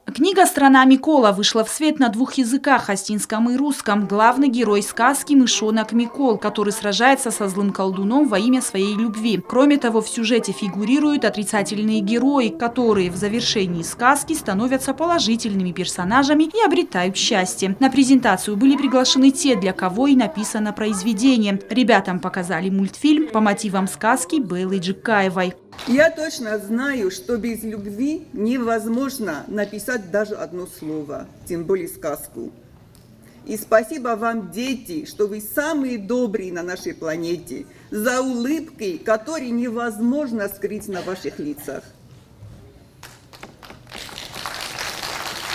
Книга «Страна Микола» вышла в свет на двух языках – астинском и русском. Главный герой сказки – мышонок Микол, который сражается со злым колдуном во имя своей любви. Кроме того, в сюжете фигурируют отрицательные герои, которые в завершении сказки становятся положительными персонажами и обретают счастье. На презентацию были приглашены те, для кого и написано произведение. Ребятам показали мультфильм по мотивам сказки Беллы Джекаевой. Я точно знаю, что без любви невозможно написать даже одно слово, тем более сказку. И спасибо вам, дети, что вы самые добрые на нашей планете, за улыбки, которые невозможно скрыть на ваших лицах.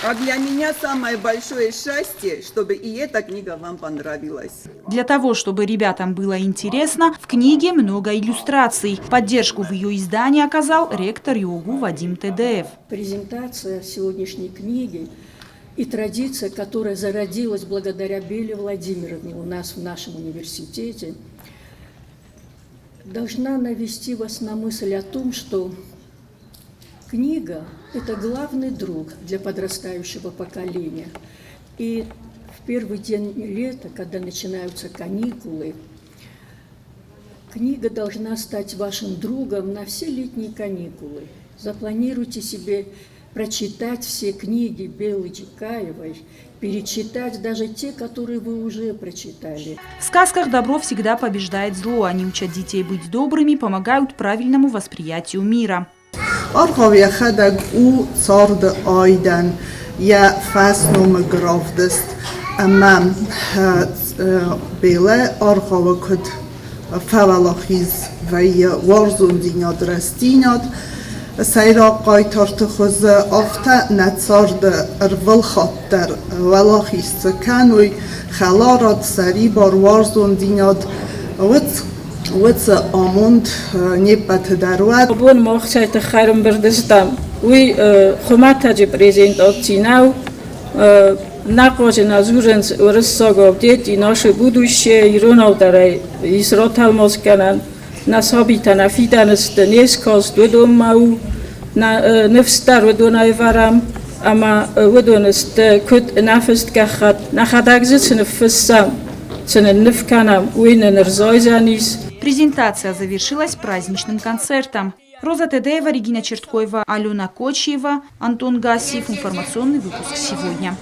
А для меня самое большое счастье, чтобы и эта книга вам понравилась. Для того, чтобы ребятам было интересно, в книге много иллюстраций. Поддержку в ее издании оказал ректор ЮОГУ Вадим Тедеев. Презентация сегодняшней книги и традиция, которая зародилась благодаря Белле Владимировне у нас в нашем университете, должна навести вас на мысль о том, что книга – это главный друг для подрастающего поколения. И в первый день лета, когда начинаются каникулы, книга должна стать вашим другом на все летние каникулы. Запланируйте себе прочитать все книги Беллы Джекаевой, перечитать даже те, которые вы уже прочитали. В сказках добро всегда побеждает зло. Они учат детей быть добрыми, помогают правильному восприятию мира. Archov خدق او صارد آیدن یا فصل گرافدست امام بیله Archov کد فولاخیز و یا وارزون دیناد رستیناد سیرا قایتارت خوز آفته نتصارد ارول خاطر ولاخیز کنوی خلارات سری بار وارزون دیناد وقت آموند نیپت دروات. بون مخشایت خیرم برداشتم. وی خمات تاج پرزنتاتی ناو نقاش نازورنس ورساگاب دیتی ناش بودوشه ایران آورداره ایسرات الماس کنن نسابی تنفیدن است نیسکاست ودوم ماو نفستر ودونای ورم اما ودونست کد نفست کخت نخداگزت نفستم سن نفکنم وین نرزایزانیس. Презентация завершилась праздничным концертом. Роза Тедеева, Регина Черткоева, Алена Кочиева, Антон Гасиев. Информационный выпуск сегодня.